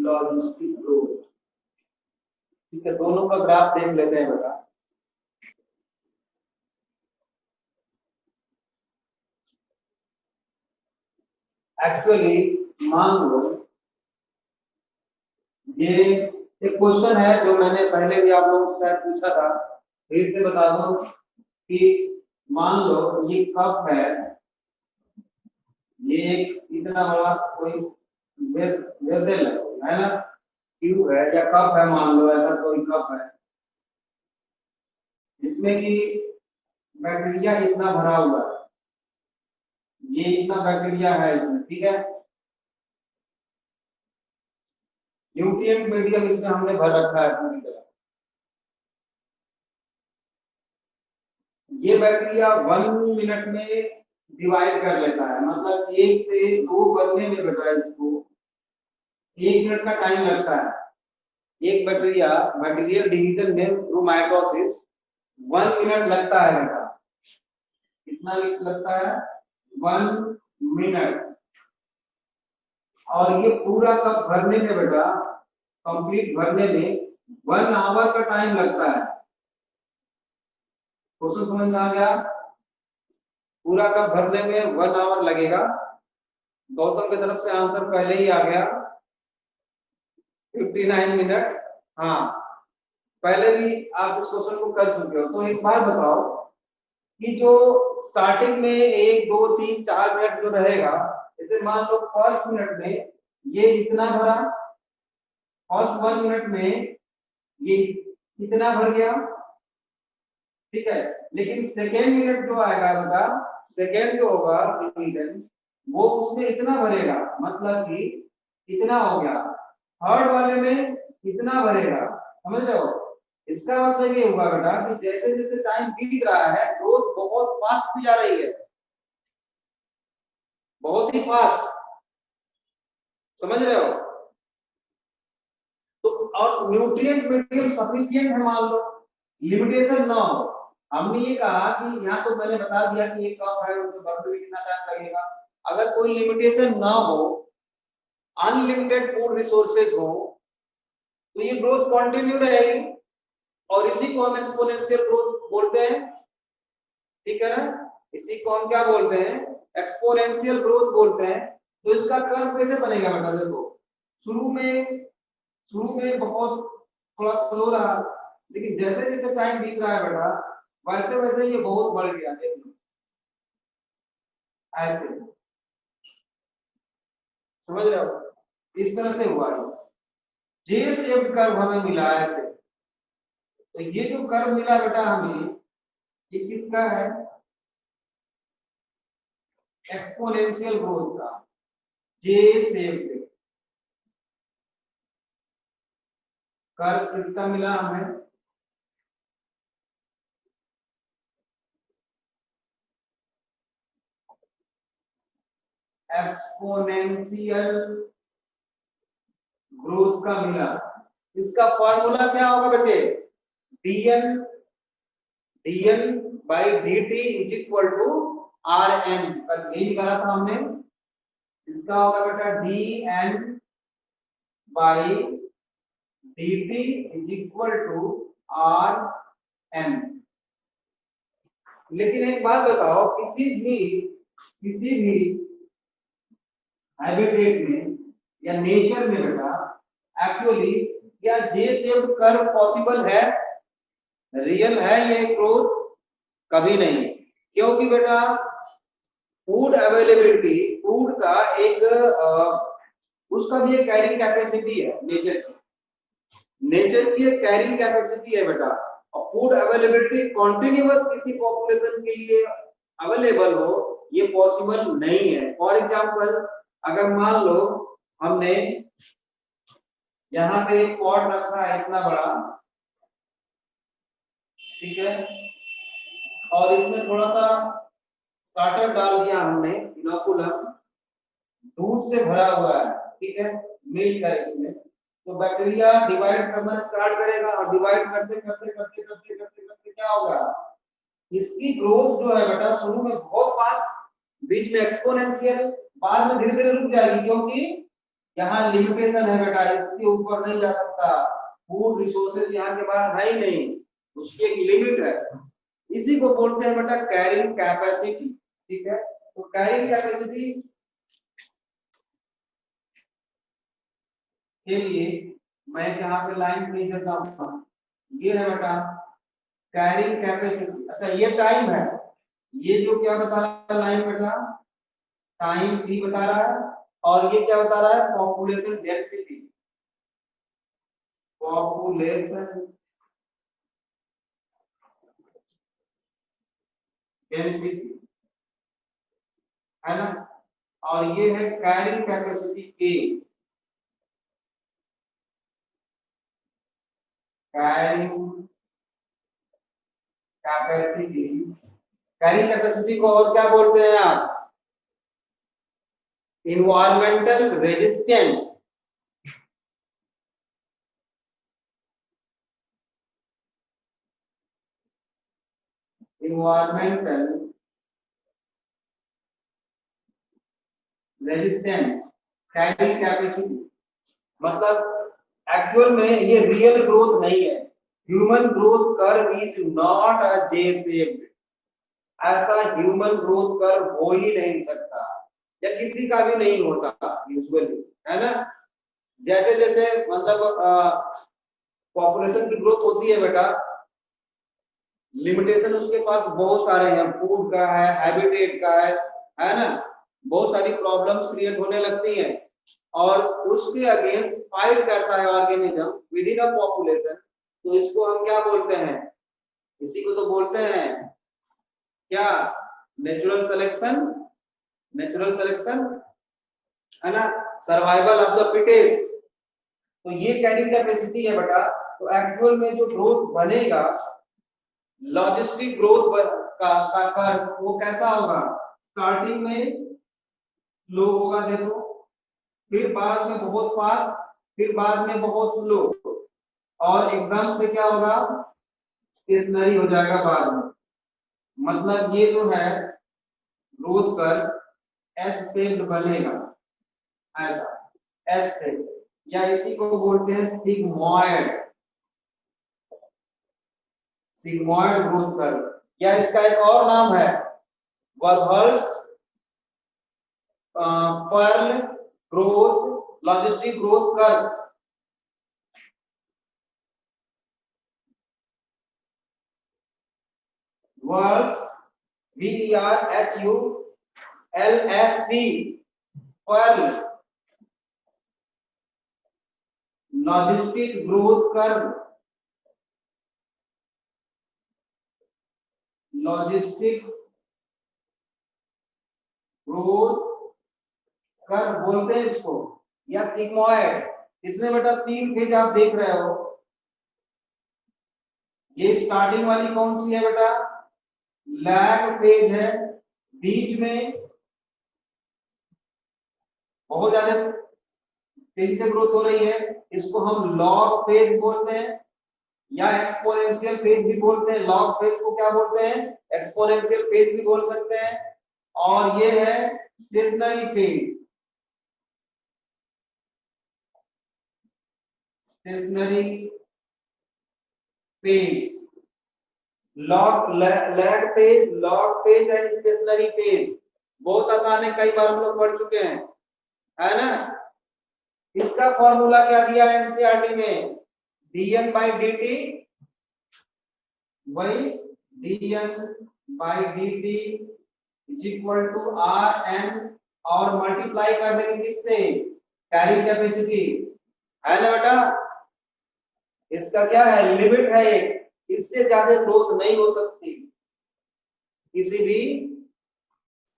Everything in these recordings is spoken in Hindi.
Logistic growth. ठीक है, दोनों का ग्राफ देख लेते हैं बेटा। एक्चुअली मान लो ये एक क्वेश्चन है जो मैंने पहले भी आप लोगों से शायद पूछा था, फिर से बता दूं कि मान लो ये कप है, ये एक इतना बड़ा कोई वेसल है ना, ट्यूब है या कप है, मान लो ऐसा कोई कप है जिसमें कि बैक्टीरिया इतना भरा हुआ है, ये इतना बैक्टीरिया है इसमें। ठीक है, न्यूट्रिएंट मीडियम इसमें हमने भर रखा है पूरी तरह। ये बैक्टीरिया 1 मिनट में डिवाइड कर लेता है, मतलब 1 से 2 बनने में बेटा इसको 1 मिनट का टाइम लगता है। एक बैक्टीरिया बैक्टीरियल डिवीजन में थ्रू माइटोसिस 1 मिनट लगता है बेटा। कितना लगता है? 1 मिनट। और ये पूरा कप भरने में बेटा, कंप्लीट भरने में 1 आवर का टाइम लगता है। क्वेश्चन समझ में आ गया? पूरा कप भरने में 1 आवर लगेगा। गौतम की तरफ से आंसर पहले ही आ गया, 59 मिनट। हाँ, पहले भी आप इस क्वेश्चन को कर चुके हो। तो एक बात बताओ कि जो स्टार्टिंग में 1 2 3 4 मिनट जो रहेगा, जैसे मान लो फर्स्ट मिनट में ये इतना भरा, फर्स्ट 1 मिनट में ये इतना भर गया, ठीक है। लेकिन सेकेंड मिनट जो आएगा बेटा, सेकेंड जो होगा डिवीजन, वो उसमें इतना भरेगा, मतलब कि इतना हो गया। थर्ड वाले में इतना भरेगा, समझ रहे हो? इसका मतलब ये हुआ बेटा कि जैसे जैसे टाइम बीत रहा है, ग्रोथ बहुत फास्ट भी जा रही है, बहुत ही फास्ट। समझ रहे हो? तो और न्यूट्रिएंट मीडियम सफिशिएंट है, मान लो लिमिटेशन ना हो। हमने ये कहा कि यहाँ तो मैंने बता दिया कि एक कप है, उसमें बढ़ने में कितना टाइम लगेगा। अगर कोई लिमिटेशन ना हो, अनलिमिटेड फूड रिसोर्सेज हो, तो ये ग्रोथ कंटिन्यू रहेगी और इसी को हम एक्सपोनेंशियल ग्रोथ बोलते हैं। ठीक है ना? इसी को हम क्या बोलते हैं? एक्सपोनेंशियल ग्रोथ बोलते हैं। तो इसका कर्व कैसे बनेगा बेटा? देखो, शुरू में बहुत थोड़ा स्लो रहा, लेकिन जैसे जैसे टाइम बीत रहा है बेटा, वैसे वैसे ये बहुत बढ़ गया। देख लो ऐसे, समझ रहे हो? इस तरह से हुआ है। जे शेप्ड कर्व हमें मिला ऐसे। तो ये जो कर्व मिला बेटा हमें, ये किसका है? एक्सपोनेंशियल ग्रोथ का, जे शेप्ड कर्व किसका मिला हमें? एक्सपोनेंशियल ग्रोथ का मिला। इसका फॉर्मूला क्या होगा बेटे? dn by dt is equal to rn। कल यही निकाला था हमने। इसका होगा बेटा dn by dt is equal to rn। लेकिन एक बात बताओ, किसी भी हैबिटेट में या नेचर में बेटा, एक्चुअली क्या जे शेप्ड कर्व पॉसिबल है? रियल है ये ग्रोथ? कभी नहीं। क्योंकि बेटा फूड अवेलेबिलिटी, फूड का एक उसका भी एक कैरिंग कैपेसिटी है। नेचर की एक कैरिंग कैपेसिटी है बेटा। और फूड अवेलेबिलिटी कॉन्टिन्यूअस किसी पॉपुलेशन के लिए अवेलेबल हो, ये पॉसिबल नहीं है। फॉर एग्जांपल, अगर मान लो हमने यहाँ पे एक पॉट रखा है इतना बड़ा, ठीक है, और इसमें थोड़ा सा स्टार्टर डाल दिया हमने, इनोकुलम, दूध से भरा हुआ है, ठीक है, मिल्क है इसमें। तो बैक्टीरिया डिवाइड करना स्टार्ट करेगा और डिवाइड करते करते करते करते करते करते क्या होगा? इसकी ग्रोथ जो है बेटा, शुरू में बहुत फास्ट, बीच में एक्सपोनेंशियल, बाद में धीरे धीरे रुक जाएगी। क्योंकि यहाँ लिमिटेशन है बेटा, इसके ऊपर नहीं जा सकता, फूड रिसोर्सेज यहाँ के पास है ही नहीं, उसकी एक लिमिट है। इसी को बोलते हैं बेटा कैरिंग कैपेसिटी। ठीक है, तो कैरिंग कैपेसिटी के लिए मैं यहाँ पे लाइन नहीं देता हूँ, ये है बेटा कैरिंग कैपेसिटी। अच्छा ये टाइम है, ये जो क्या बता रहा है लाइन बेटा, टाइम भी बता रहा है, और ये क्या बता रहा है, पॉपुलेशन डेंसिटी, पॉपुलेशन डेंसिटी है ना, और ये है कैरिंग कैपेसिटी के, कैरिंग कैपेसिटी, कैरिंग कैपेसिटी को और क्या बोलते हैं आप, environmental resistant, environmental resistance carrying capacity, मतलब एक्चुअल में ये रियल ग्रोथ नहीं है, human growth curve is not a J shaped, ऐसा ह्यूमन ग्रोथ कर्व हो ही नहीं सकता, या किसी का भी नहीं होता यूजुअली, है ना। जैसे जैसे मतलब पॉपुलेशन की ग्रोथ होती है बेटा, लिमिटेशन उसके पास बहुत सारे हैं, फूड का है, हैबिटेट का है ना, बहुत सारी प्रॉब्लम्स क्रिएट होने लगती हैं, और उसके अगेंस्ट फाइट करता है organism with in a population, तो इसको हम क्या बोलते हैं, इसी को तो बोलते हैं क्या, नेचुरल सिलेक्शन, नेचुरल सिलेक्शन है ना, सर्वाइवल ऑफ द फिटेस्ट। तो ये कैरिंग कैपेसिटी है बेटा, तो एक्चुअल में जो ग्रोथ बनेगा, लॉजिस्टिक ग्रोथ का कर्व वो कैसा होगा, स्टार्टिंग में स्लो होगा देखो, फिर बाद में बहुत फास्ट, फिर बाद में बहुत स्लो, और एकदम से क्या होगा, स्टेशनरी हो जाएगा बाद में। मतलब ये जो है ग्रोथ कर्व एस शेप्ड बनेगा, ऐसा एस शेप, या इसी को बोलते हैं सिग्मॉइड, सिग्मॉइड ग्रोथ कर्व, या इसका एक और नाम है Verhulst Pearl growth logistic growth curve. Verhulst VERHULST Pearl logistic growth curve, logistic growth curve बोलते हैं इसको, या सिग्मॉइड। इसमें बेटा तीन फेज आप देख रहे हो, ये स्टार्टिंग वाली कौन सी है बेटा, लैग फेज है, बीच में बहुत ज्यादा तेजी से ग्रोथ हो रही है, इसको हम लॉग फेज बोलते हैं, या एक्सपोनेंशियल फेज भी बोलते हैं, लॉग फेज को क्या बोलते हैं, एक्सपोनेंशियल फेज भी बोल सकते हैं, और ये है stationary phase, stationary phase, lag phase, log phase and stationary phase, बहुत आसान है, कई बार हम लोग पढ़ चुके हैं, है ना। इसका फॉर्मूला क्या दिया है एनसीईआरटी में, dn by dt, वही dn by dt is equal to Rn, और मल्टीप्लाई कर देंगे किससे, कैरिंग कैपेसिटी, है ना बेटा। इसका क्या है, लिमिट है एक, इससे ज्यादा ग्रोथ नहीं हो सकती किसी भी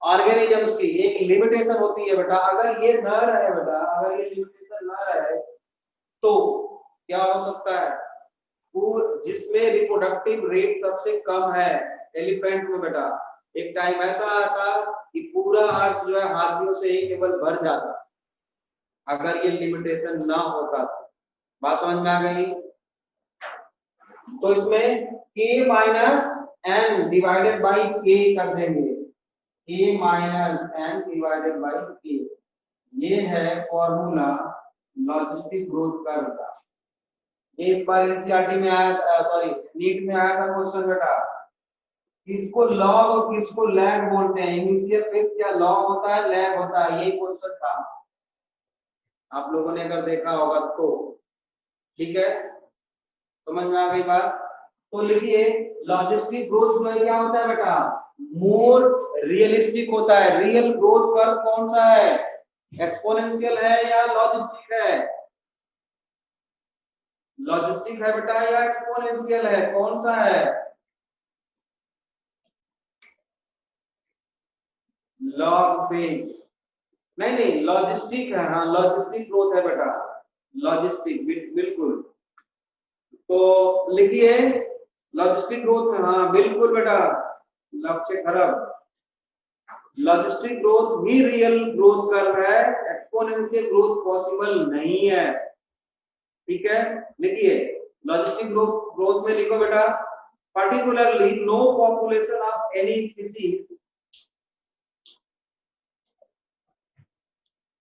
ऑर्गेनिजम्स की, एक लिमिटेशन होती है बेटा, अगर ये न रहे बेटा, अगर ये लिमिटेशन न रहे तो क्या हो सकता है, जिसमें रिप्रोडक्टिव रेट सबसे कम है एलिफेंट में बेटा, एक टाइम ऐसा आता कि पूरा अर्थ जो है हाथियों से ही केवल भर जाता, अगर ये लिमिटेशन ना होता तो। बात समझ में आ गई, तो इसमें k minus n divided by k कर देंगे, k minus n divided by k, ये है फॉर्मूला लॉजिस्टिक ग्रोथ कर्व का। ये इस बार एनसीईआरटी में आया, सॉरी नीट में आया था क्वेश्चन बेटा। किसको लॉग और किसको लैग बोलते हैं? इनिशियल फेज क्या लॉग होता है, लैग होता है? ये क्वेश्चन था, आप लोगों ने अगर देखा होगा तो। ठीक है, समझ में आ गई बात? तो लिखिए लॉजिस्टिक ग्रोथ जो है क्या होता है बेटा? मोर रियलिस्टिक होता है। रियल ग्रोथ कर्व कौन सा है? एक्सपोनेंशियल है या लॉजिस्टिक है? लॉजिस्टिक है बेटा या एक्सपोनेंशियल है? कौन सा है? Log phase. नहीं नहीं, लॉजिस्टिक है। हाँ लॉजिस्टिक ग्रोथ है बेटा, लॉजिस्टिक बिल्कुल। तो लिखिए लॉजिस्टिक ग्रोथ, हाँ बिल्कुल बेटा, लक्ष्य खराब। लॉजिस्टिक ग्रोथ ही रियल ग्रोथ कर रहा है, एक्सपोनेंशियल ग्रोथ पॉसिबल नहीं है। ठीक है, लिखिए लॉजिस्टिक ग्रोथ, ग्रोथ में लिखो बेटा particularly no population of any species,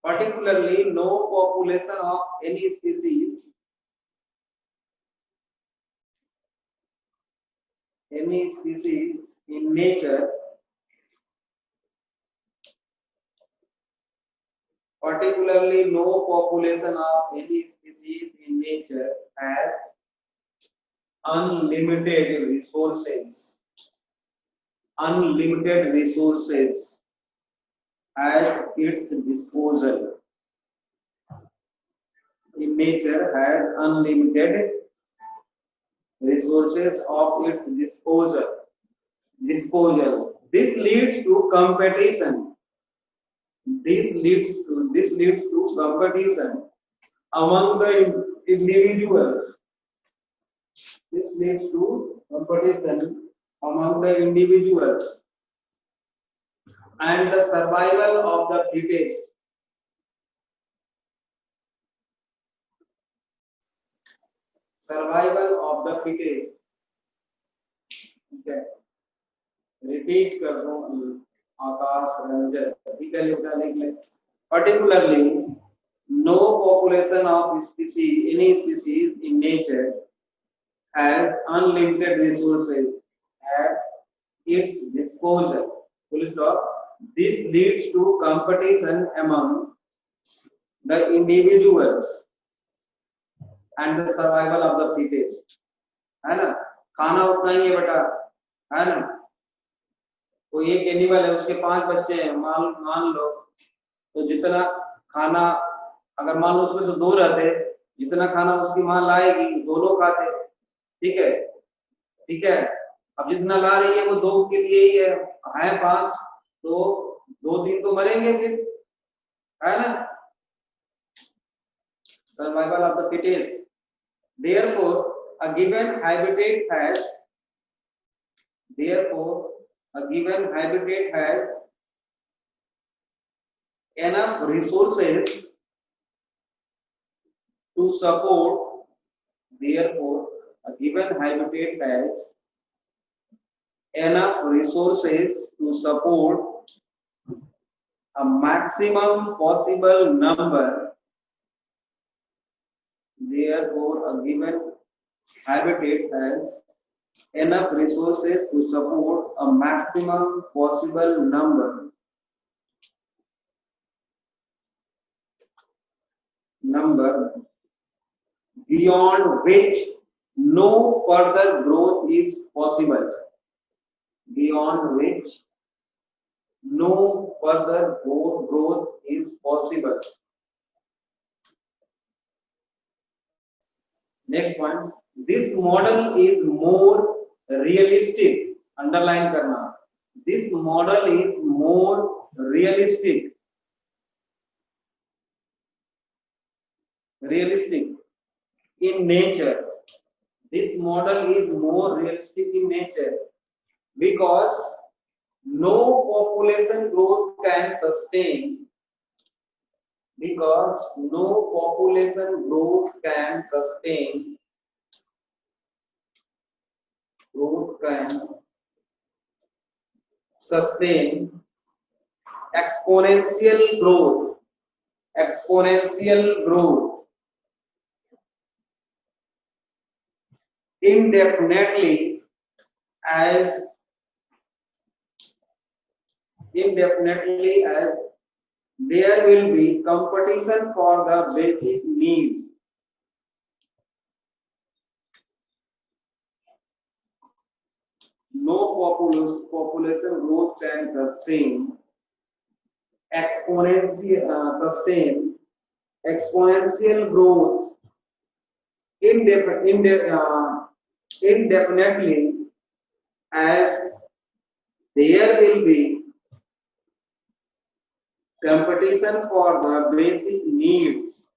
particularly no population of any species, any species in nature, particularly no population of any species in nature has unlimited resources, unlimited resources at its disposal. In nature has unlimited resources of its disposal. This leads to competition. This leads to competition among the individuals. This leads to competition among the individuals and the survival of the fittest. Survival of the fittest. Okay. Repeat कर दो आकाश रंजन। ठीक है, लिख ले। Particularly, no population of species, any species in nature has unlimited resources at its disposal. Full stop. This leads to competition among the individuals and the survival of the fittest. है ना? खाना उतना ही है बेटा, है ना? कोई एक एनिमल है, उसके 5 बच्चे हैं, मान लो, तो जितना खाना, अगर मान लो उसमें से 2 रहते, जितना खाना उसकी माँ लाएगी 2 लोग खाते। ठीक है, ठीक है। अब जितना ला रही है वो 2 के लिए ही है 5, तो 2 दिन तो मरेंगे फिर, है ना? Survival of the fittest. Therefore, a given habitat has, therefore, a given habitat has enough resources to support, therefore, a given habitat has enough resources to support a maximum possible number, therefore, a given habitat has enough resources to support a maximum possible number beyond which no further growth is possible, beyond which no further growth is possible. Next one, this model is more realistic. Underline karna. This model is more realistic. Realistic in nature. This model is more realistic in nature because no population growth can sustain, because no population growth can sustain, exponential growth, exponential growth indefinitely as there will be competition for the basic need. No population growth can sustain exponential growth indefinitely as there will be competition for the basic needs.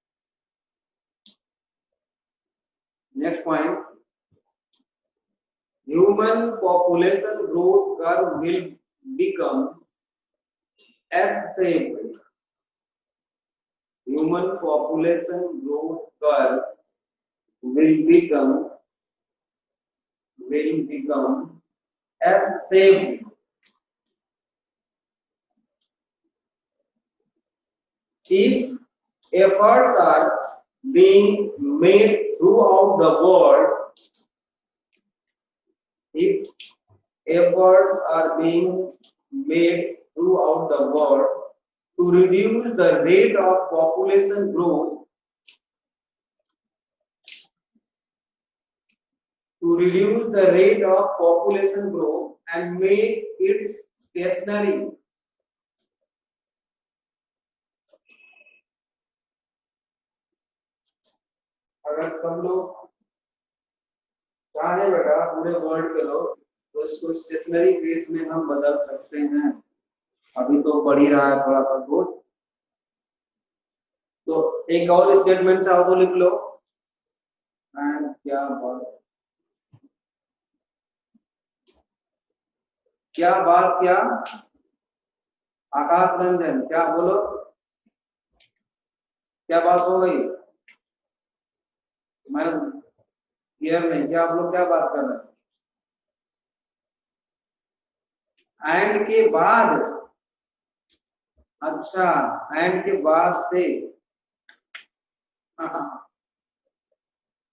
Next point, human population growth curve will become S-shaped. Human population growth curve will become S-shaped. If efforts are being made throughout the world, if efforts are being made throughout the world to reduce the rate of population growth, and make it stationary. अगर सब लोग चाहे बेटा पूरे वर्ल्ड के लोग तो इसको स्टेशनरी फेस में हम बदल सकते हैं। अभी तो बढ़ ही रहा है थोड़ा सा ग्रोथ। तो एक और स्टेटमेंट चाहो तो लिख लो। एंड क्या बात क्या आकाश रंजन क्या बोलो, क्या बात हो गई? मैडम क्लियर नहीं, क्या आप लोग क्या बात कर रहे हैं? एंड के बाद, अच्छा एंड के बाद से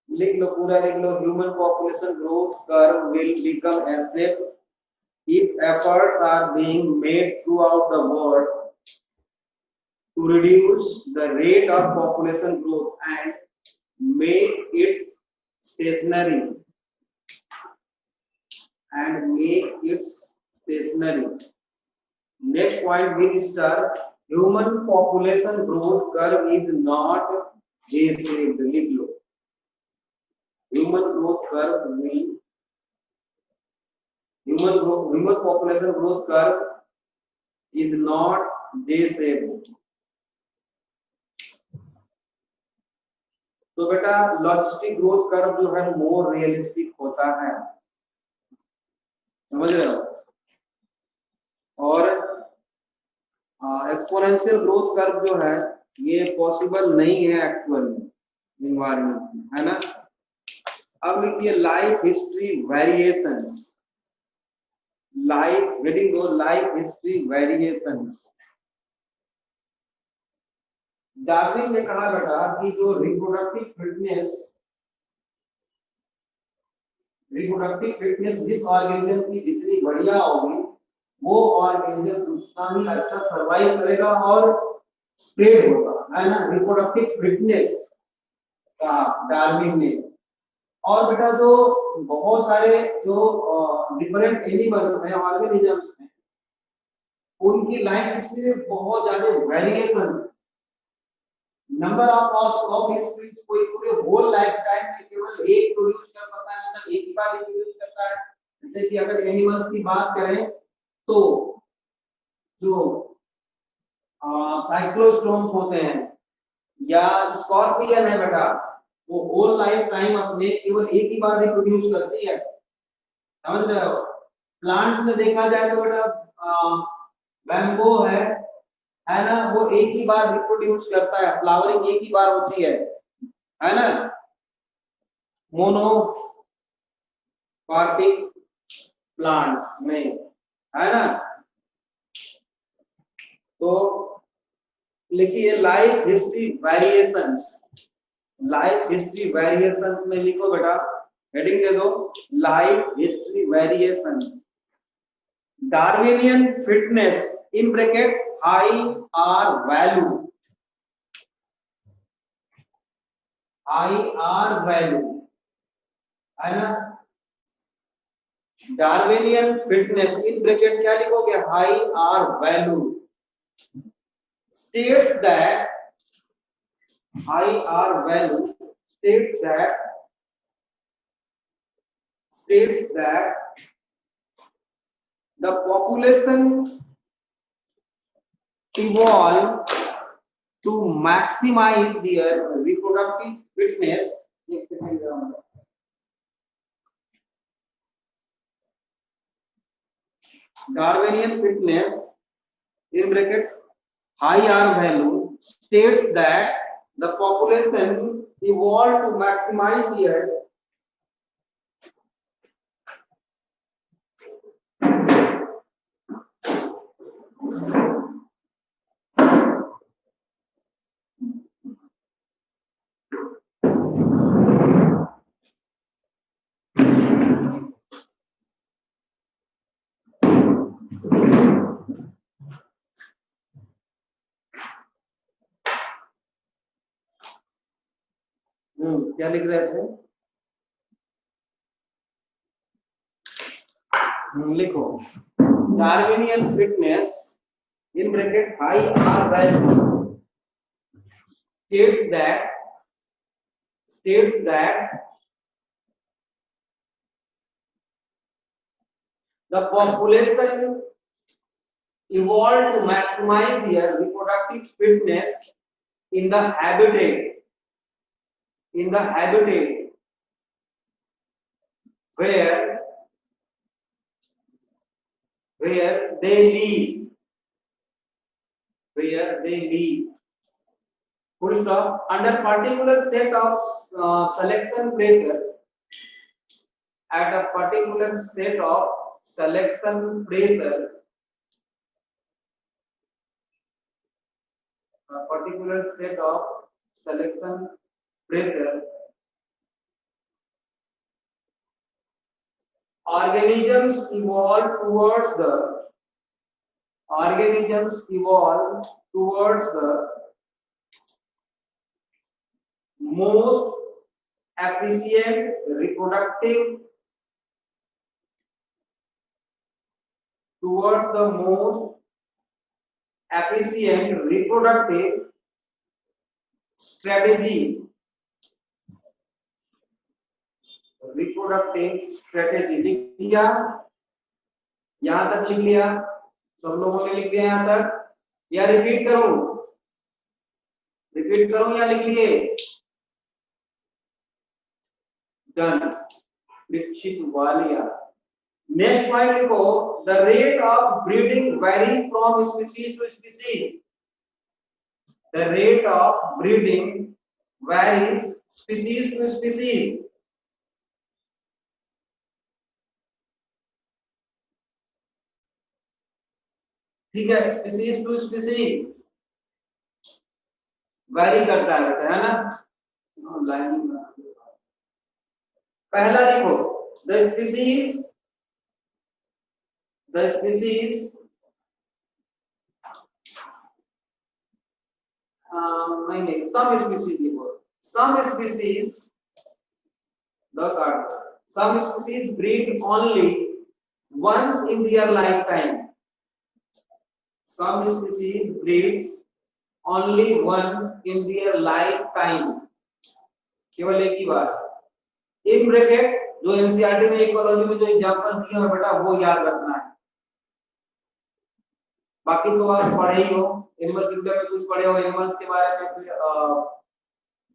लिख लो, पूरा लिख लो। Human population growth curve will become S shaped if efforts are being made throughout the world to reduce the rate of population growth and make it stationary. Next point, Minister, human population growth curve is not J-shaped. लिख लो, human population growth curve is not J-shaped. तो बेटा लॉजिस्टिक ग्रोथ कर्व जो है मोर रियलिस्टिक होता है, समझ रहे हो? और एक्सपोनेंशियल ग्रोथ कर्व जो है ये पॉसिबल नहीं है एक्चुअल इन्वायरमेंट में, है ना? अब लिखिए life history variations, life history variations. Darwin ने कहा बेटा कि जो रिप्रोडक्टिव फिटनेस जिस ऑर्गेनिज्म की जितनी बढ़िया होगी वो ऑर्गेनिज्म उतना ही अच्छा सरवाइव करेगा और स्प्रेड होगा, है ना? रिप्रोडक्टिव फिटनेस का डार्विन ने। और बेटा जो बहुत सारे जो डिफरेंट एनिमल्स हैं, ऑर्गेनिजम्स हैं, उनकी लाइफ हिस्ट्री में बहुत ज्यादा वेरिएशन, नंबर ऑफ स्पीशीज कोई पूरे होल लाइफ टाइम में केवल एक प्रोड्यूस कर पाता है, मतलब एक ही बार प्रोड्यूस करता है। जैसे कि अगर एनिमल्स की बात करें तो जो साइक्लोस्टोम्स होते हैं या स्कॉर्पियन है बेटा, वो होल लाइफ टाइम अपने केवल एक ही बार रिप्रोड्यूस करती है, समझ रहे हो? प्लांट्स में देखा जाए तो बेटा बैम्बो है ना, वो एक ही बार रिप्रोड्यूस करता है, फ्लावरिंग एक ही बार होती है ना? मोनोकार्पिक प्लांट्स में, है ना? तो लिखिए life history variations, life history variations में लिखो बेटा, हेडिंग दे दो life history variations. Darwinian fitness in bracket high R value, high R value है ना। डार्विनियन फिटनेस इन ब्रैकेट क्या लिखोगे, high R value states that high R value states that the population evolved to maximize their reproductive fitness. Darwinian fitness in bracket high R value states that the population evolved to maximize their क्या लिख रहे थे, लिखो Darwinian fitness in bracket high R value states that the population evolved to maximize their reproductive fitness in the habitat where they live, full stop, under particular set of selection pressure, at a particular set of selection pressure, organisms evolve towards the most efficient reproductive strategy, लिख लिया, यहां तक लिख लिया, सब लोगों ने लिख लिया यहां तक, या रिपीट करूं या लिख लिए, done, Dikshit Walia. Next point लिखो, the rate of breeding varies from species to species, the rate of breeding varies species to species, ठीक है, स्पीशीज टू स्पीशीज वैरी करता है ना। लाइन पहला लिखो, द स्पीशीज नहीं, सम स्पीशीज लिखो, some species breed only once in their lifetime, some species breed only one in their lifetime, केवल एक ही बार। इन ब्रैकेट जो एनसीईआरटी में इकोलॉजी में जो एग्जांपल दिए हैं बेटा वो याद रखना है, बाकी तो आप पढ़े ही हो, एनिमल किंगडम में कुछ पढ़े हो एनिमल्स के बारे में, फिर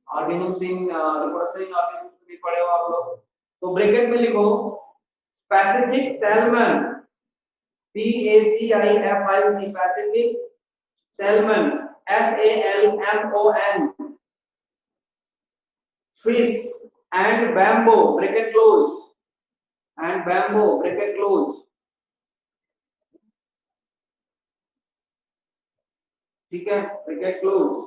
ऑर्गेनिज्म्स इन रिप्रोडक्शन ऑर्गेनिज्म्स भी पढ़े हो आप लोग। तो ब्रैकेट में लिखो Pacific salmon, PACIFIC, Pacific salmon, SALMON, fish and bamboo bracket close, ठीक है, bracket close.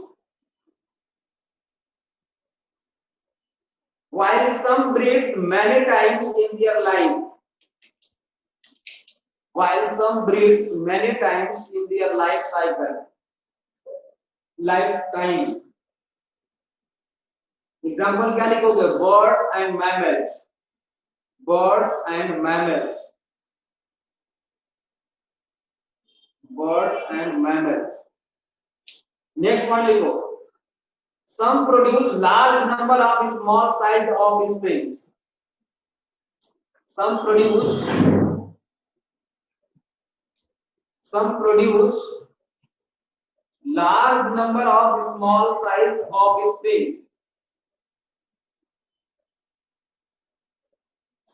While some breeds many times in their life, while some breeds many times in their life cycle, lifetime, example क्या लिखोगे? Birds and mammals, birds and mammals, birds and mammals. Next point लिखो, some produce large number of small size offsprings, some produce large number of small size offsprings,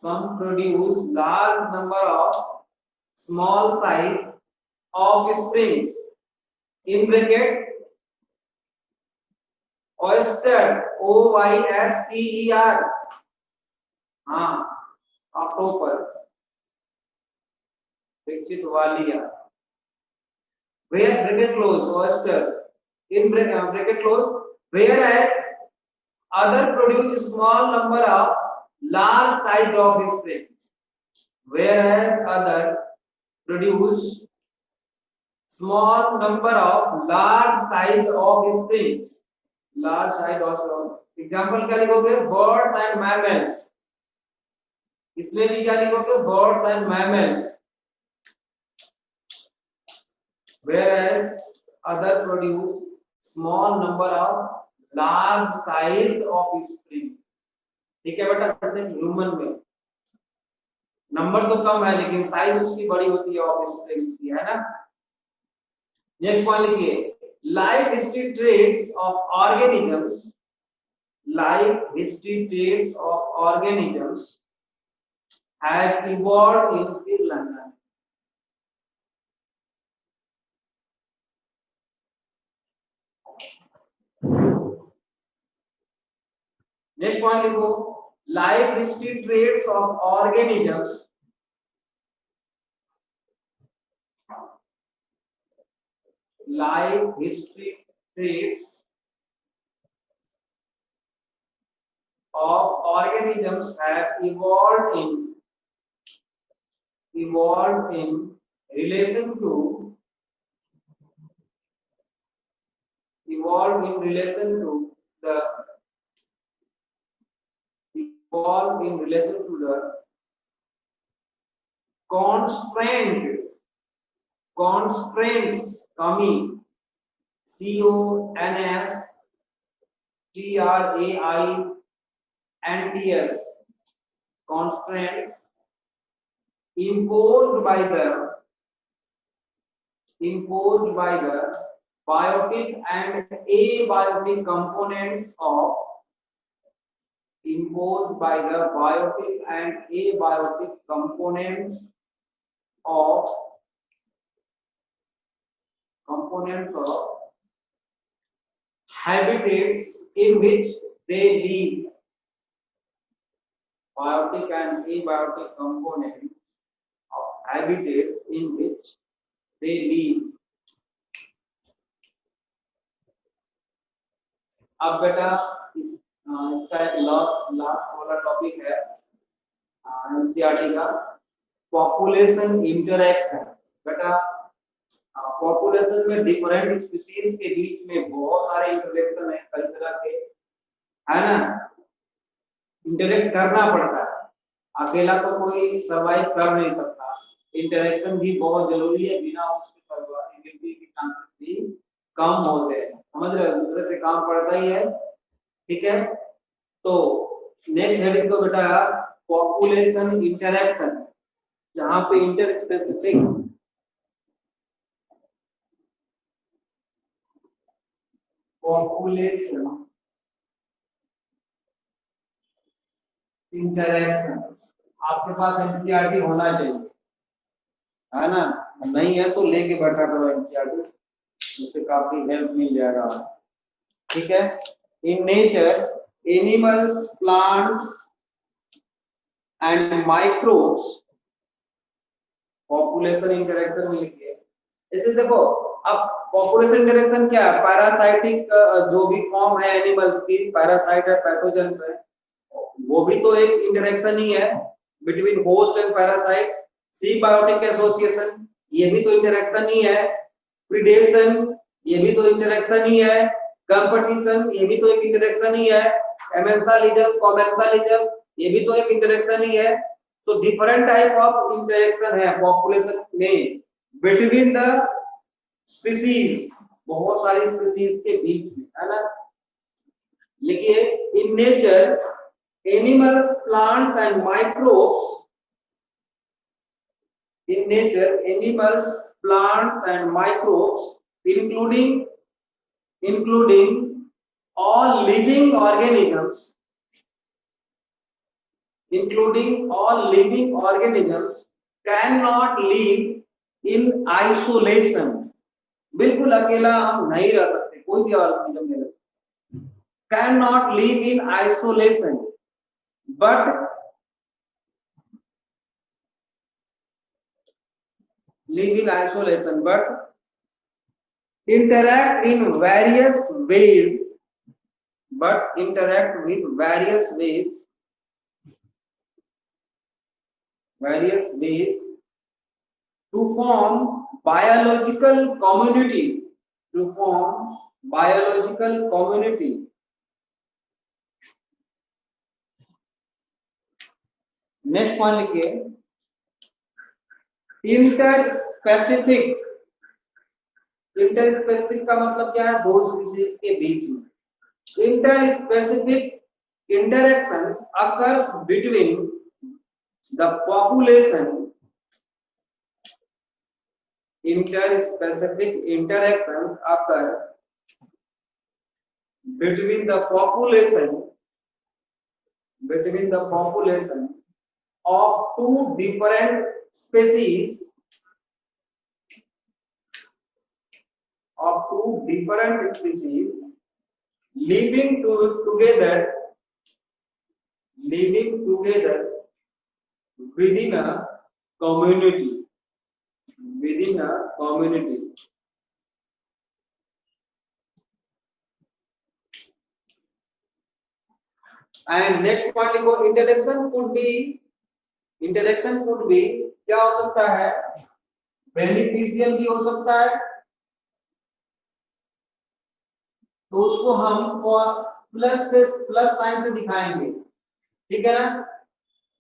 some produce large number of small size offsprings, in bracket oyster, oyster, हाँ, octopus, dixit Walia, where bracket close, oyster, in bracket close, whereas other produce small number of large size offsprings, whereas other produce small number of large size offsprings, large size offspring। Example क्या लिखोगे? बर्ड्स एंड मैमल्स, इसमें भी क्या लिखोगे? Birds and mammals, whereas other produce small number of large size offspring। ठीक है बेटा, जैसे ह्यूमन में नंबर तो कम है लेकिन साइज उसकी बड़ी होती है ऑफस्प्रिंग्स की, है ना। नेक्स्ट पॉइंट लिखिए, life history traits of organisms, life history traits of organisms have evolved in Finland. Next point लिखो, life history traits of organisms life history traits of organisms have evolved in relation to the evolved in relation to the constraints coming, constraints constraints imposed by the biotic and abiotic components of imposed by the biotic and abiotic components of habitats in which they live, biotic and abiotic components of habitats in which they live। अब बेटा इसका एक लास्ट वाला टॉपिक है एनसीईआरटी का, पॉपुलेशन इंटरैक्शन। बेटा पॉपुलेशन में डिफरेंट स्पीशीज के बीच में बहुत सारे इंटरेक्शन है, कई तरह के, है ना। इंटरेक्ट करना पड़ता है, अकेला तो कोई सरवाइव कर नहीं सकता, इंटरेक्शन भी बहुत जरूरी है, बिना उसके सर्वाइविलिटी के चांसेस भी कम होते हैं, समझ रहे हो, दूसरे से काम पड़ता ही है। ठीक है, तो नेक्स्ट हेडिंग तो बेटा पॉपुलेशन इंटरेक्शन, जहां पे इंटर स्पेसिफिक पॉपुलेशन इंटरेक्शन आपके पास एनसीईआरटी होना चाहिए, है ना। नहीं है तो लेके बैठा करो एनसीईआरटी, उससे काफी हेल्प मिल जाएगा। ठीक है, in nature animals, plants and microbes, population interaction में लिखिए। जैसे देखो अब पॉपुलेशन इंटरेक्शन क्या है? पैरासाइटिक जो भी फॉर्म है एनिमल्स की, पैरासाइट है, पैथोजेंस है, वो भी तो एक इंटरेक्शन ही है between host and parasite. Symbiotic association, ये भी तो इंटरेक्शन ही है। प्रीडेशन, ये भी तो इंटरेक्शन ही है। कंपटीशन, ये भी तो एक इंटरेक्शन ही है। एमेंसालिज्म, कॉमेंसालिज्म, ये भी तो एक इंटरेक्शन ही है। तो डिफरेंट टाइप ऑफ इंटरेक्शन है पॉपुलेशन में बिटवीन द स्पीसीज, बहुत सारी स्पीसीज के बीच में, है ना। लिखिए, in nature animals, plants and microbes, in nature animals, plants and microbes, including all living organisms, cannot live in isolation। बिल्कुल अकेला हम नहीं रह सकते, कोई भी ऑर्गेनिज्म नहीं रह सकता। Can not live in isolation but live in isolation but interact in various ways, to form biological community, next one लिखिए, इंटरस्पेसिफिक का मतलब क्या है? दो स्पीशीज के बीच में। Interspecific interactions occurs between the population, interspecific interactions occur between the population of two different species living together within a community, and next point लिखो, interaction could be क्या हो सकता है? बेनिफिशियल भी हो सकता है, तो उसको हम प्लस साइन से दिखाएंगे, ठीक है ना।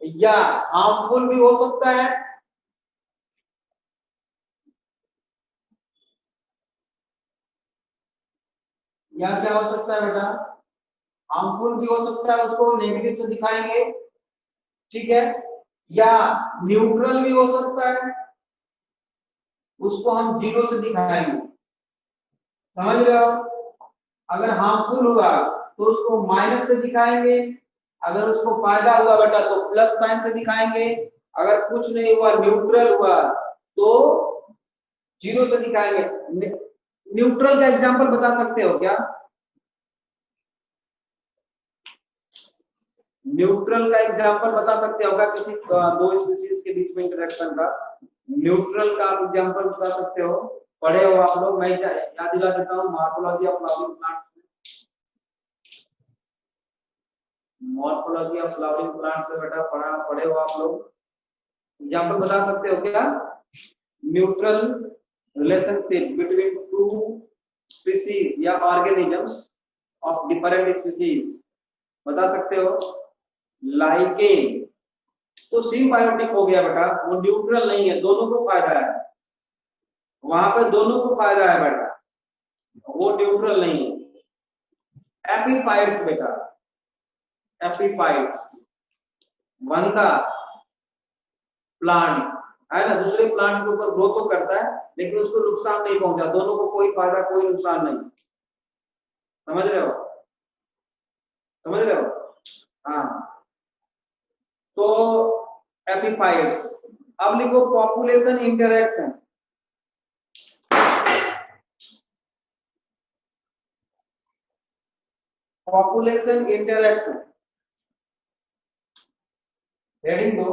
या हार्मफुल भी हो सकता है, या क्या हो सकता है बेटा? हार्मफुल भी हो सकता है, उसको नेगेटिव से दिखाएंगे, ठीक है। या न्यूट्रल भी हो सकता है, उसको हम जीरो से दिखाएंगे, समझ रहे हो। अगर हार्मफुल हुआ तो उसको माइनस से दिखाएंगे, अगर उसको फायदा हुआ बेटा तो प्लस साइन से दिखाएंगे, अगर कुछ नहीं हुआ, न्यूट्रल हुआ, तो जीरो से दिखाएंगे। न्यूट्रल का एग्जांपल बता सकते हो क्या? न्यूट्रल का एग्जांपल बता सकते हो क्या किसी दो स्पीशीज के बीच में इंटरेक्शन का? न्यूट्रल का एग्जांपल बता सकते हो? पढ़े हो आप लोग? मैं याद दिला देता हूँ, मॉर्फोलॉजी ऑफ फ्लावरिंग प्लांट्स में बेटा पढ़े हो आप लोग? एग्जांपल बता सकते हो क्या? Neutral relationship between two species या ऑर्गेनिजम्स ऑफ डिफरेंट स्पीशीज, बता सकते हो? लाइकेन तो सिम्बायोटिक हो गया बेटा, वो न्यूट्रल नहीं है, दोनों को फायदा है, वहां पे दोनों को फायदा है बेटा, वो न्यूट्रल नहीं है। एपीफाइट्स बेटा, एपीफाइट्स वंदा प्लांट है ना, दूसरे प्लांट के ऊपर ग्रो तो करता है लेकिन उसको नुकसान नहीं पहुंचा, दोनों को कोई फायदा कोई नुकसान नहीं। समझ रहे हो? हाँ, तो एपीफाइट्स। अब लिखो पॉपुलेशन इंटरेक्शन। हेडिंग दो,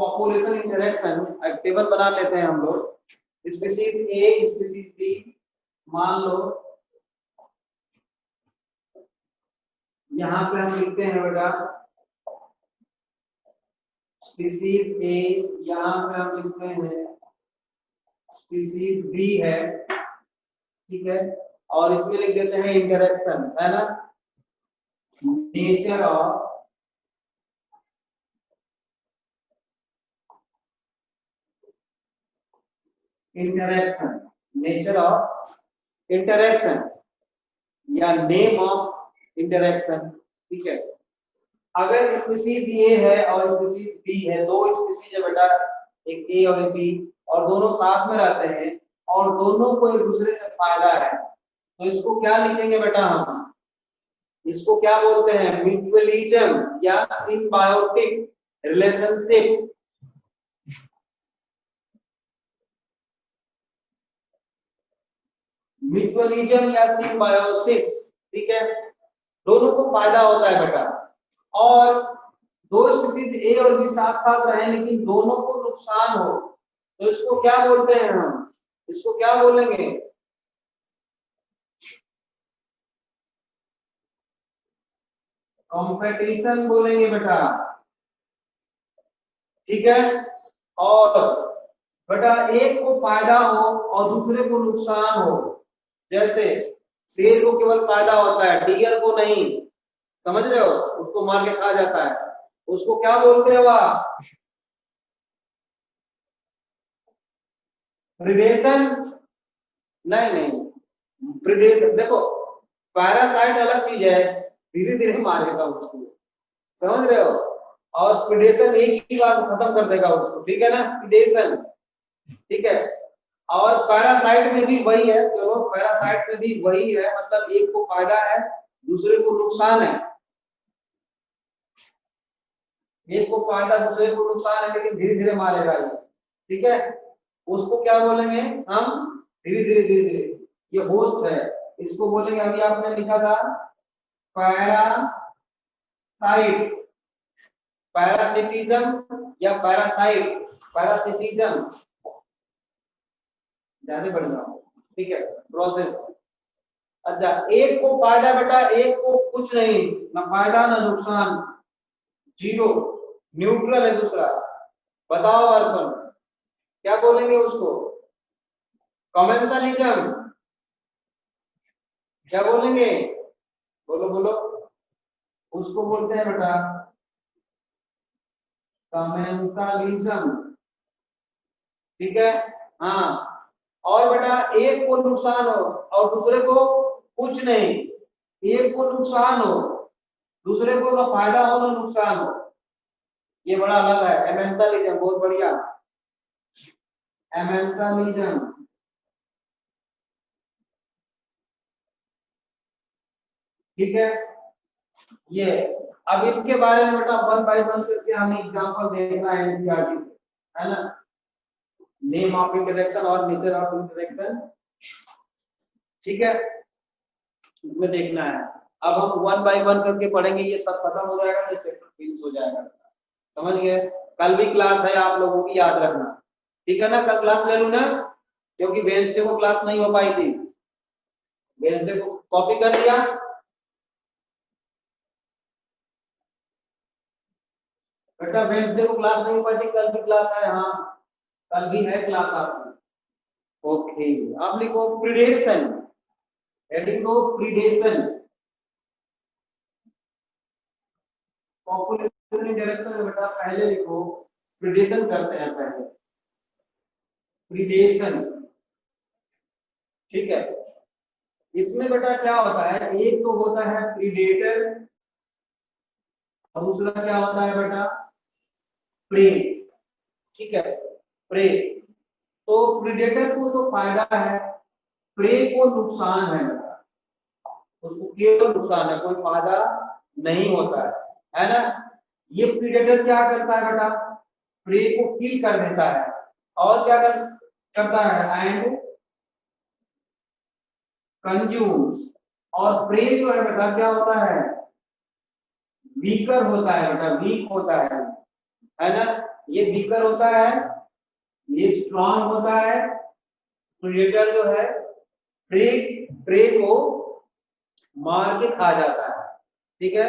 पॉपुलेशन इंटरेक्शन एक टेबल बना लेते हैं हम लोग। स्पीसीज ए स्पीसीज बी, मान लो यहाँ पे हम लिखते हैं बेटा स्पीसीज ए, यहाँ पे हम लिखते हैं स्पीसीज बी है, ठीक है, और इसमें लिख देते हैं इंटरेक्शन, है ना, nature of interaction, nature of interaction या नेम ऑफ इंटरेक्शन, ठीक है। अगर स्पीसीज ए है और स्पीसीज बी है, दो स्पीसीज है बेटा, एक ए और एक बी, और दोनों साथ में रहते हैं और दोनों को एक दूसरे से फायदा है, तो इसको क्या लिखेंगे बेटा हम? इसको क्या बोलते हैं? म्यूचुअलिज्म या सिम्बायोटिक रिलेशनशिप। म्यूचुअलिज्म या सिम्बायोसिस, ठीक है, दोनों को फायदा होता है बेटा। और दो स्पीसीज ए और बी साथ साथ रहे लेकिन दोनों को नुकसान हो, तो इसको क्या बोलते हैं हम? इसको क्या बोलेंगे? कंपटीशन बोलेंगे बेटा, ठीक है। और बेटा एक को फायदा हो और दूसरे को नुकसान हो, जैसे शेर को केवल फायदा होता है, टीगर को नहीं, समझ रहे हो, उसको मार के खा जाता है, उसको क्या बोलते हैं? वह प्रिडेशन? नहीं नहीं, प्रिडेशन देखो, पैरासाइट अलग चीज है, धीरे धीरे मारेगा उसको, समझ रहे हो, और प्रिडेशन एक ही बार खत्म कर देगा उसको, ठीक है ना, प्रिडेशन, ठीक है। और पैरासाइट में भी वही है, चलो पैरासाइट में भी वही है, मतलब एक को फायदा है दूसरे को नुकसान है, एक को फायदा दूसरे को नुकसान है, लेकिन धीरे धीरे मारेगा ये, ठीक है, उसको क्या बोलेंगे हम? धीरे धीरे धीरे धीरे, ये होस्ट है, इसको बोलेंगे, अभी आपने लिखा था पैरासाइट, पैरासिटिज्म या पैरासाइट, पैरासिटिज्म ज्यादा बढ़िया, ठीक है, प्रोसेस। अच्छा, एक को फायदा बेटा, एक को कुछ नहीं, ना फायदा ना नुकसान, जीरो, न्यूट्रल है दूसरा, बताओ अर्पण क्या बोलेंगे उसको? कॉमेंसलिज्म, क्या बोलेंगे? बोलो बोलो, उसको बोलते हैं बेटा कॉमेंसलिज्म, ठीक है। हाँ, और बेटा एक को नुकसान हो और दूसरे को कुछ नहीं, एक को नुकसान हो दूसरे को ना फायदा हो ना नुकसान हो, ये बड़ा अलग है, एमेंसलिज्म, बहुत बढ़िया, एमेंसलिज्म, ठीक है। ये अब इनके बारे में बेटा वन बाय वन करके हमें एग्जांपल देखना है एनसीईआरटी से, है ना, नेम ऑफ इंटरेक्शन और नेचर ऑफ इंटरेक्शन, ठीक है, इसमें देखना है। अब हम वन बाय वन करके पढ़ेंगे, ये सब खत्म हो जाएगा, ये चैप्टर फिनिश हो जाएगा, समझ गए? कल भी क्लास है, आप लोगों की याद रखना, ठीक है ना, कल क्लास ले लूं ना, क्योंकि वेडनेसडे को क्लास नहीं हो पाई थी, वेडनेसडे को कॉपी कर दिया, बेटा वेडनेसडे को क्लास नहीं हो पाई थी, कल भी क्लास है, हाँ कल भी है क्लास आपकी, ओके। आप लिखो प्रीडेशन, हेडिंग को प्रीडेशन, पॉपुलेशन इंटरेक्शन में बेटा पहले लिखो प्रीडेशन करते हैं पहले, प्रीडेशन, ठीक है। इसमें बेटा क्या होता है, एक तो होता है प्रीडेटर और दूसरा क्या होता है बेटा प्रे, ठीक है, प्रे। तो प्रीडेटर को तो फायदा है, प्रे को नुकसान है बेटा, उसको केवल नुकसान है, कोई फायदा नहीं होता है ना। ये प्रीडेटर क्या करता है बेटा? प्रे को किल कर देता है, और क्या करता है? एंड कंज्यूम्स, और प्रे जो है बेटा क्या होता है? वीकर होता है बेटा, वीक होता है ना। ये वीकर होता है, ये स्ट्रॉन्ग होता है। प्रेडेटर जो है प्रे को मार के खा जाता है, ठीक है।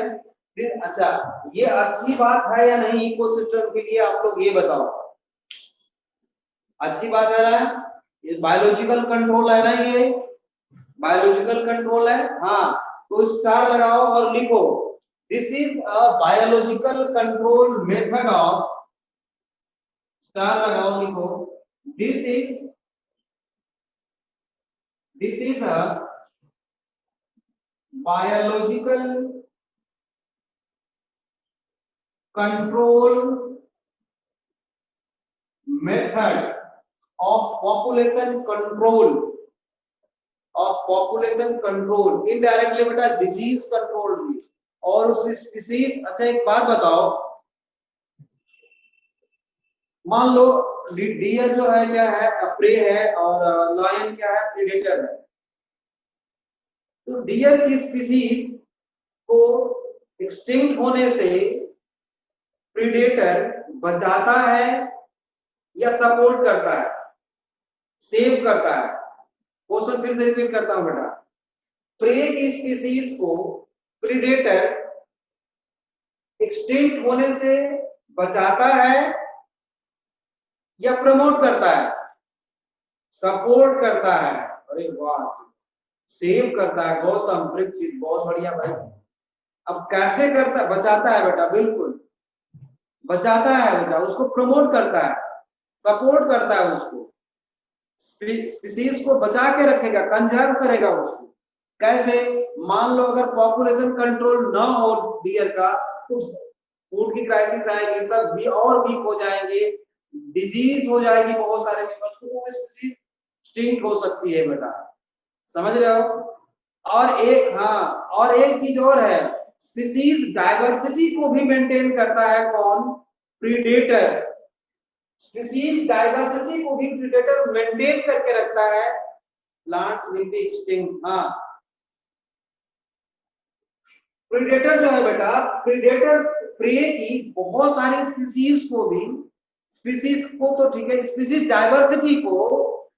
फिर अच्छा, ये अच्छी बात है या नहीं इकोसिस्टम के लिए, आप लोग ये बताओ। अच्छी बात है ना, ये बायोलॉजिकल कंट्रोल है ना, ये बायोलॉजिकल कंट्रोल है। हाँ, तो स्टार लगाओ और लिखो, this is a biological control method of, star लगाओ, लिखो, this is a biological control method of population control, indirectly बेटा डिजीज कंट्रोल भी, और उस स्पीसीज। अच्छा एक बात बताओ, मान लो डियर जो है क्या है, प्रे है, और लायन क्या है, प्रेडेटर है। तो डियर की स्पीसीज को एक्सटिंक्ट होने से प्रेडेटर बचाता है या सपोर्ट करता है, सेव करता है? क्वेश्चन फिर से रिपीट करता हूं बेटा, प्रे की स्पीसीज को प्रेडेटर एक्सटिंक्ट होने से बचाता है या प्रमोट करता है, सपोर्ट करता है? अरे वाह, सेव करता है गौतम परीक्षित, बहुत बढ़िया भाई। अब कैसे करता है? बचाता है बेटा, बिल्कुल बचाता है बेटा, उसको प्रमोट करता है, सपोर्ट करता है, उसको स्पीसीज को बचा के रखेगा, कंजर्व करेगा उसको। कैसे? मान लो अगर पॉपुलेशन कंट्रोल ना हो डियर का, तो फूड की क्राइसिस आएगी, सब भी और वीक हो जाएंगे, डिजीज हो जाएगी बहुत सारे मेंबर्स को, वो स्पीसीज एक्सटिंक्ट हो सकती है बेटा, समझ रहे हो? और एक, हाँ, और एक चीज और है, स्पीसीज डाइवर्सिटी को भी मेंटेन करता है कौन? प्रीडेटर। स्पीसीज डाइवर्सिटी को भी प्रीडेटर मेंटेन करके रखता है, प्लांट्स विल बी एक्सटिंक्ट। हाँ, प्रीडेटर जो है बेटा, प्रीडेटर प्रे की बहुत सारी स्पीसीज को भी, स्पीसीज को तो ठीक है, स्पीसीज डाइवर्सिटी को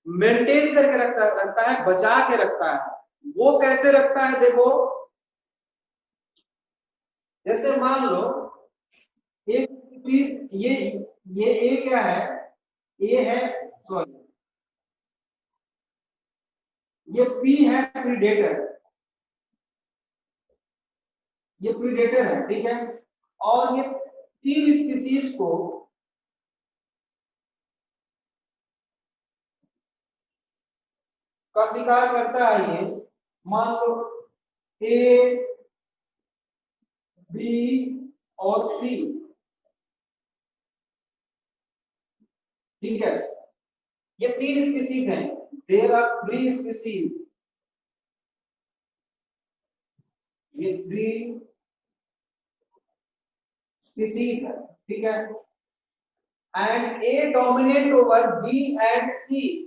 मेंटेन करके रखता है, बचा के रखता है। वो कैसे रखता है? देखो, जैसे मान लो एक चीज, ये ए क्या है, ए है, सॉरी, ये पी है प्रीडेटर, ये प्रीडेटर है, ठीक है। और ये तीन स्पीसीज को का शिकार करता है ये, मान लो ए, बी और सी, ठीक है। ये तीन स्पीसीज हैं, देयर आर थ्री स्पीसीज, ये थ्री स्पीसीज है, ठीक है। And A dominate over B and C,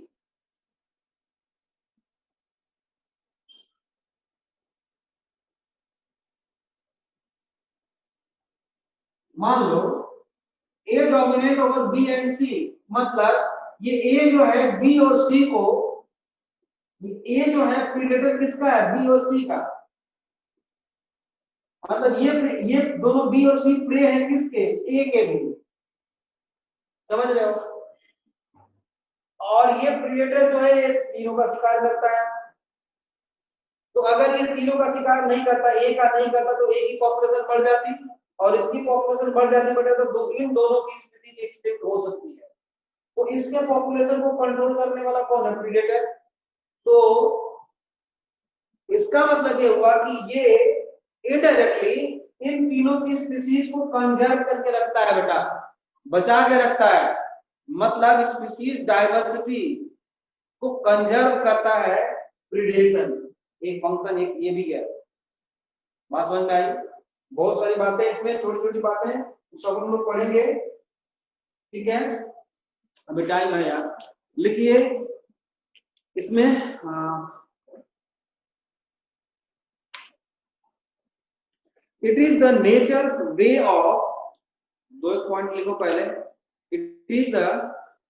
मान लो A dominate over B and C, मतलब ये ए जो है बी और सी को, ए जो है प्रीडेटर किसका है? बी और सी का, मतलब ये दोनों बी और सी प्रे हैं किसके? ए के भी, समझ रहे हो? और ये प्रीडेटर जो है ये तीनों का शिकार करता है। तो अगर ये तीनों का शिकार नहीं करता, ए का नहीं करता, तो ए की पॉपुलेशन बढ़ जाती, और इसकी पॉपुलेशन बढ़ जाती बेटा, तो इन दोनों की स्थिति एक्सटिंक्ट हो सकती है। तो इसके पॉपुलेशन को कंट्रोल करने वाला कौन है? प्रीडेटर। तो इसका मतलब ये हुआ कि ये इनडायरेक्टली इन तीनों की स्पीसीज को कंजर्व करके रखता है बेटा, बचा के रखता है, मतलब स्पीसीज डाइवर्सिटी को कंजर्व करता है प्रीडेशन, एक फंक्शन, एक ये भी है। बात समझ में आई? बहुत सारी बातें इसमें, छोटी छोटी बातें, सब हम लोग पढ़ेंगे, ठीक है। अभी टाइम है यार, लिखिए इसमें, it is the natures way of, दो पॉइंट लिखो पहले, is the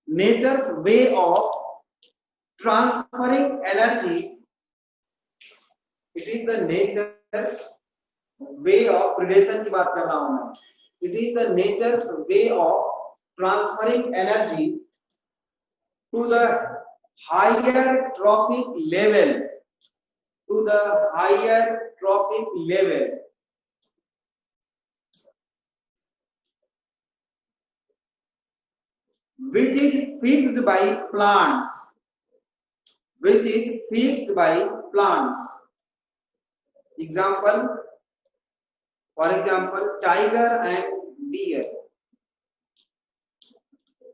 nature's way of transferring energy. It is the nature's way of predation की बात कर रहा हूं मैं. It is the nature's way of transferring energy to the higher trophic level. To the higher trophic level. Which is fixed by plants. Which is fixed by plants. Example, for example, tiger and deer.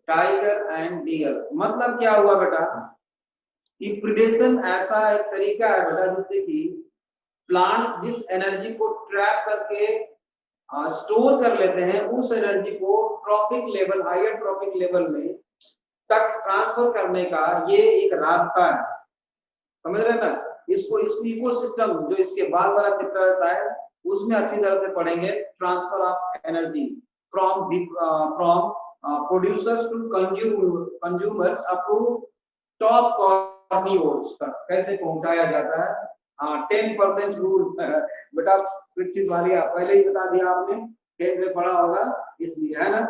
Tiger and deer. मतलब क्या हुआ बेटा कि प्रिडेशन ऐसा एक तरीका है बेटा जिससे कि प्लांट्स जिस एनर्जी को ट्रैप करके स्टोर कर लेते हैं उस एनर्जी को trophic level, higher trophic level में तक ट्रांसफर करने का ये एक रास्ता है. समझ रहे हैं ना. इसको इकोसिस्टम जो इसके बाद वाला चैप्टर है शायद उसमें अच्छी तरह से पढ़ेंगे. Transfer of energy from producers to consumers up to top carnivores तक कैसे पहुंचाया जाता है. 10% रूल बेटा पृथ्वी वाली पहले ही बता दिया आपने, टेंथ में पढ़ा होगा इसलिए, है ना.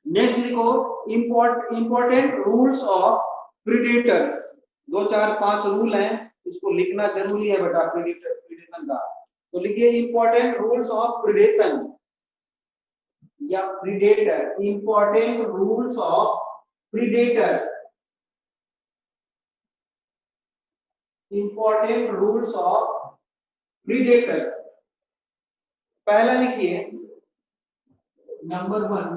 नेक्स्ट लिखो important rules of predators. 2 4 5 rule हैं, इसको लिखना जरूरी है बेटा प्रीडेशन का. तो लिखिए इंपॉर्टेंट रूल्स ऑफ प्रीडेशन या predator. Important rules of predator. Important rules of predator. पहला लिखिए number 1,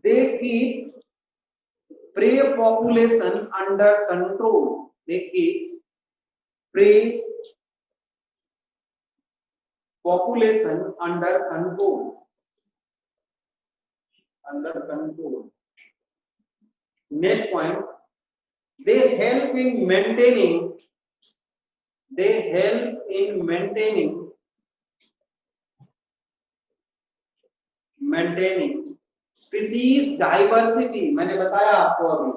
they keep prey population under control. They keep prey population under control. Under control. Next point, they help in maintaining. They help in maintaining species diversity. मैंने बताया आपको अभी.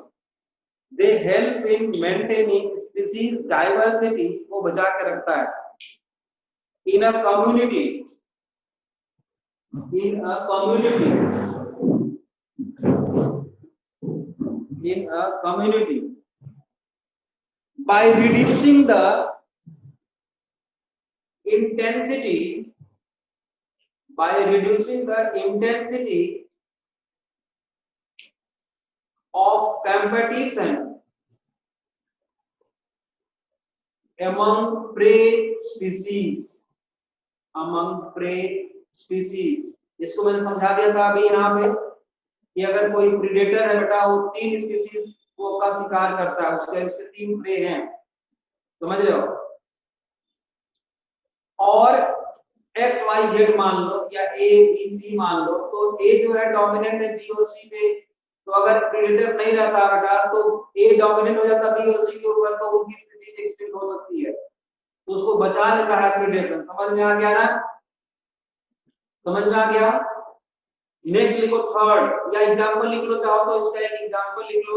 They help in maintaining species diversity को बचा के रखता है. In a community. In a community. In a community. By reducing the intensity. By reducing the intensity of competition among prey species. Among prey species. इसको मैंने समझा दिया था अभी यहाँ पे कि अगर कोई प्रीडेटर है बेटा वो 3 स्पीसीज को का शिकार करता है, उसके 3 प्रे हैं, समझ रहे हो. और एक्स वाई जेड मान लो या ए बी सी मान लो, तो ए जो है डोमिनेंट है बी और सी पे. तो अगर प्रेडेटर नहीं रहता बेटा तो ए डोमिनेंट हो जाता बी और सी के ऊपर, तो उनकी स्पीशीज एक्सटिंक्ट हो सकती है. तो उसको बचा लेता है प्रेडेशन. समझ में आ गया ना. समझ में आ गया. नेक्स्ट लिखो थर्ड, या एग्जांपल लिख लो चाहो तो इसका एक एग्जांपल लिख लो.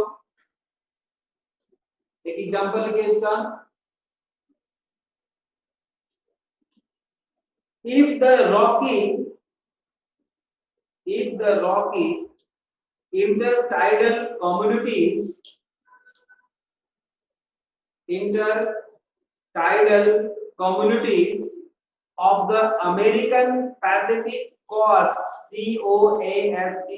एक एग्जांपल लिखिए इसका. If the rocky intertidal communities of the American Pacific Coast, COAST,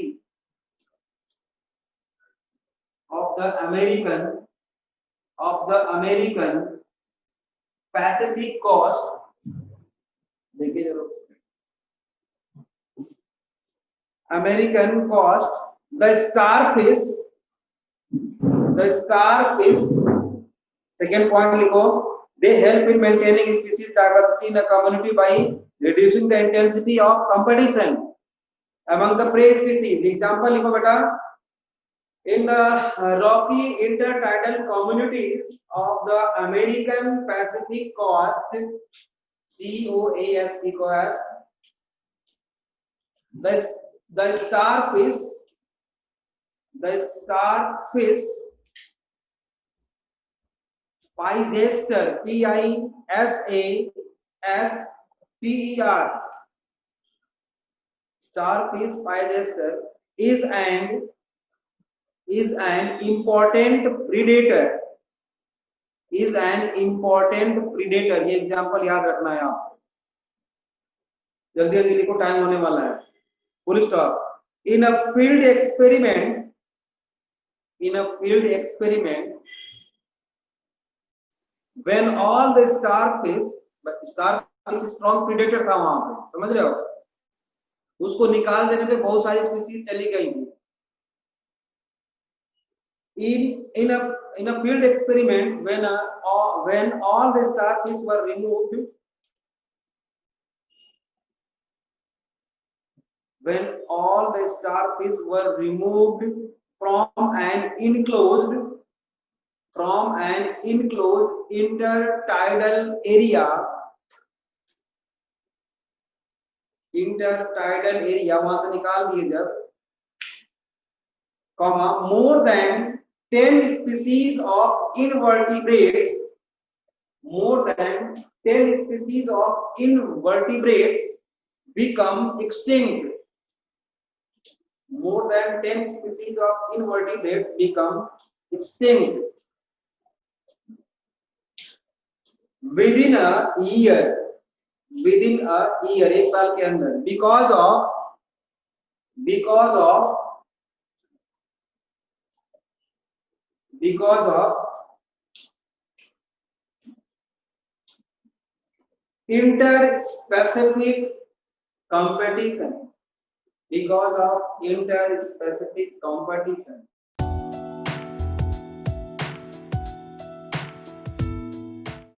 of the American Pacific Coast, देखिए जरूर American coast, the starfish, second point लिखो, they help in maintaining species diversity in a community by reducing the intensity of competition among the prey species. Example लिखो बेटा. In the rocky intertidal communities of the American Pacific Coast, COAST, The the starfish Piscator, Piscaster, starfish Piscator is an important predator. Is an important predator. ये एग्जांपल याद रखना है आप. जल्दी जल्दी लिखो, टाइम होने वाला है. Full stop. In a field experiment, when all the starfish strong predator था वहां पे, समझ रहे हो, उसको निकाल देने पे बहुत सारी स्पीशीज चली गई थी. In a field experiment, when all the starfish were removed, from an enclosed intertidal area, वहां से निकाल दिए जब, more than 10 species of invertebrates become extinct. More than 10 species of invertebrates become extinct within a year, एक साल के अंदर, because of interspecific competition.